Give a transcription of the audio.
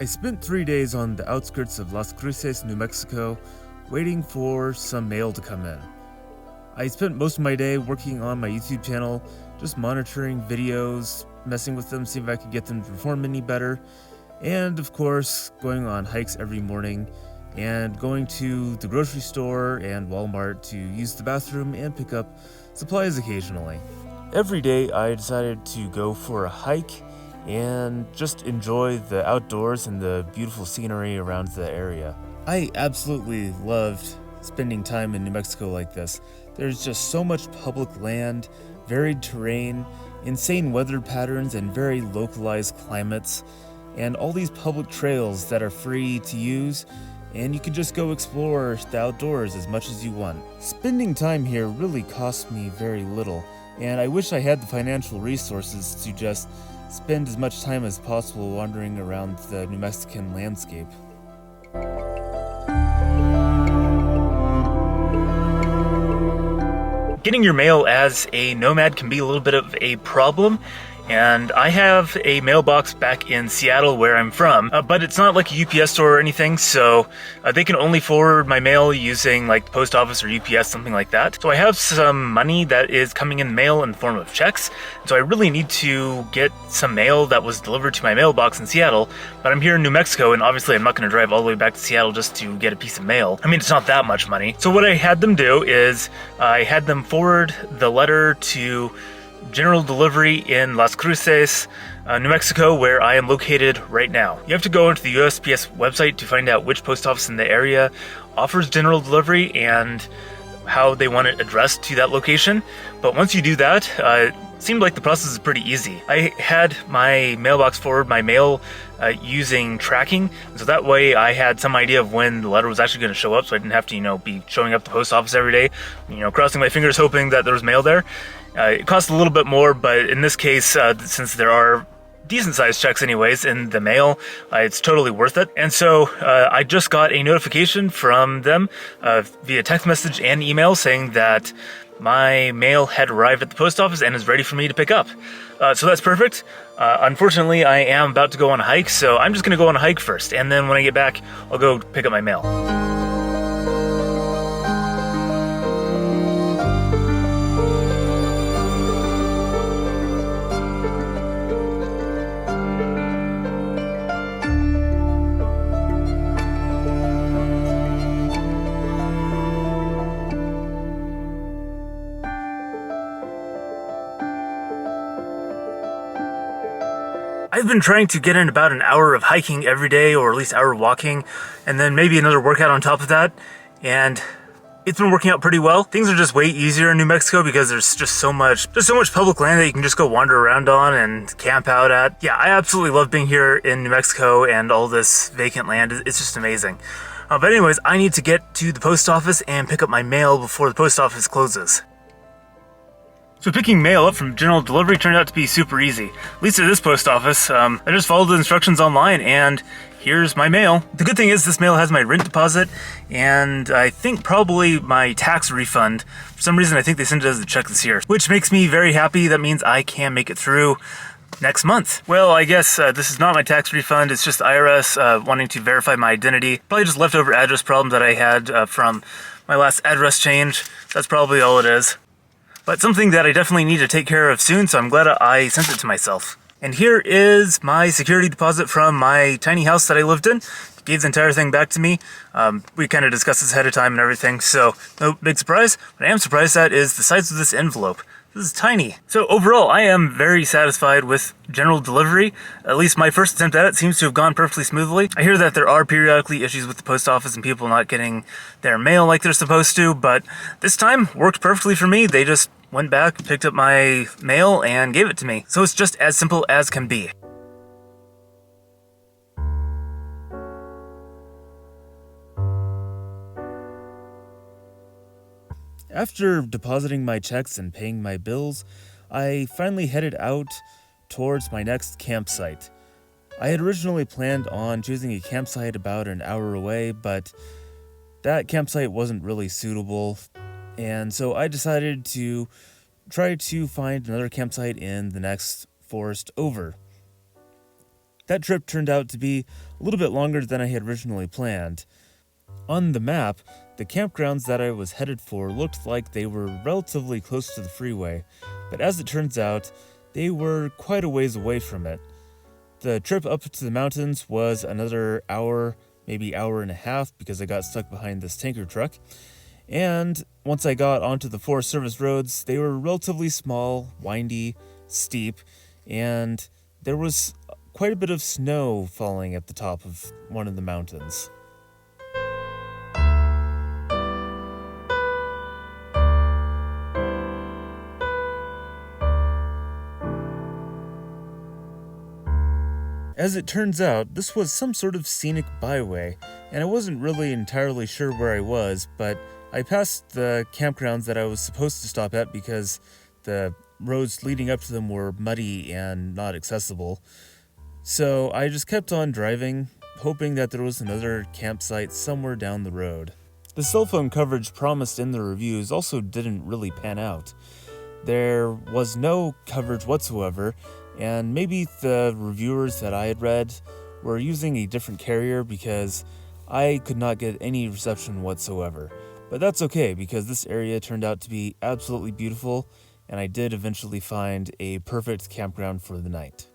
I spent 3 days on the outskirts of Las Cruces, New Mexico, waiting for some mail to come in. I spent most of my day working on my YouTube channel, just monitoring videos, messing with them, seeing if I could get them to perform any better, and of course, going on hikes every morning, and going to the grocery store and Walmart to use the bathroom and pick up supplies occasionally. Every day I decided to go for a hike and just enjoy the outdoors and the beautiful scenery around the area. I absolutely loved spending time in New Mexico like this. There's just so much public land, varied terrain, insane weather patterns, and very localized climates, and all these public trails that are free to use, and you can just go explore the outdoors as much as you want. Spending time here really cost me very little, and I wish I had the financial resources to just spend as much time as possible wandering around the New Mexican landscape. Getting your mail as a nomad can be a little bit of a problem, and I have a mailbox back in Seattle where I'm from, but it's not like a UPS store or anything, so they can only forward my mail using like the post office or UPS, something like that. So I have some money that is coming in the mail in the form of checks, so I really need to get some mail that was delivered to my mailbox in Seattle, but I'm here in New Mexico, and obviously I'm not going to drive all the way back to Seattle just to get a piece of mail. I mean, it's not that much money. So what I had them do is I had them forward the letter to general delivery in Las Cruces, New Mexico, where I am located right now. You have to go into the USPS website to find out which post office in the area offers general delivery and how they want it addressed to that location. But once you do that, it seemed like the process is pretty easy. I had my mailbox forward my mail using tracking, so that way I had some idea of when the letter was actually going to show up, so I didn't have to, be showing up at the post office every day, crossing my fingers hoping that there was mail there. It costs a little bit more, but in this case, since there are decent-sized checks anyways in the mail, it's totally worth it. And so I just got a notification from them via text message and email saying that my mail had arrived at the post office and is ready for me to pick up. So that's perfect. Unfortunately, I am about to go on a hike, so I'm just going to go on a hike first, and then when I get back, I'll go pick up my mail. I've been trying to get in about an hour of hiking every day, or at least hour walking, and then maybe another workout on top of that, and it's been working out pretty well. Things are just way easier in New Mexico because there's just so much public land that you can just go wander around on and camp out at. Yeah, I absolutely love being here in New Mexico and all this vacant land. It's just amazing. But anyways, I need to get to the post office and pick up my mail before the post office closes. So picking mail up from general delivery turned out to be super easy, at least at this post office. I just followed the instructions online, and here's my mail. The good thing is this mail has my rent deposit, and I think probably my tax refund. For some reason, I think they sent it as a check this year, which makes me very happy. That means I can make it through next month. Well, I guess this is not my tax refund. It's just IRS wanting to verify my identity. Probably just leftover address problem that I had from my last address change. That's probably all it is. But something that I definitely need to take care of soon, so I'm glad I sent it to myself. And here is my security deposit from my tiny house that I lived in. Gave the entire thing back to me. We kind of discussed this ahead of time and everything, so no big surprise. What I am surprised at is the size of this envelope. This is tiny. So overall, I am very satisfied with general delivery. At least my first attempt at it seems to have gone perfectly smoothly. I hear that there are periodically issues with the post office and people not getting their mail like they're supposed to, but this time worked perfectly for me. They just went back, picked up my mail, and gave it to me. So it's just as simple as can be. After depositing my checks and paying my bills, I finally headed out towards my next campsite. I had originally planned on choosing a campsite about an hour away, but that campsite wasn't really suitable, and so I decided to try to find another campsite in the next forest over. That trip turned out to be a little bit longer than I had originally planned. On the map, the campgrounds that I was headed for looked like they were relatively close to the freeway, but as it turns out, they were quite a ways away from it. The trip up to the mountains was another hour, maybe hour and a half, because I got stuck behind this tanker truck. And once I got onto the Forest Service roads, they were relatively small, windy, steep, and there was quite a bit of snow falling at the top of one of the mountains. As it turns out, this was some sort of scenic byway, and I wasn't really entirely sure where I was, but I passed the campgrounds that I was supposed to stop at because the roads leading up to them were muddy and not accessible. So I just kept on driving, hoping that there was another campsite somewhere down the road. The cell phone coverage promised in the reviews also didn't really pan out. There was no coverage whatsoever, and maybe the reviewers that I had read were using a different carrier because I could not get any reception whatsoever. But that's okay because this area turned out to be absolutely beautiful, and I did eventually find a perfect campground for the night.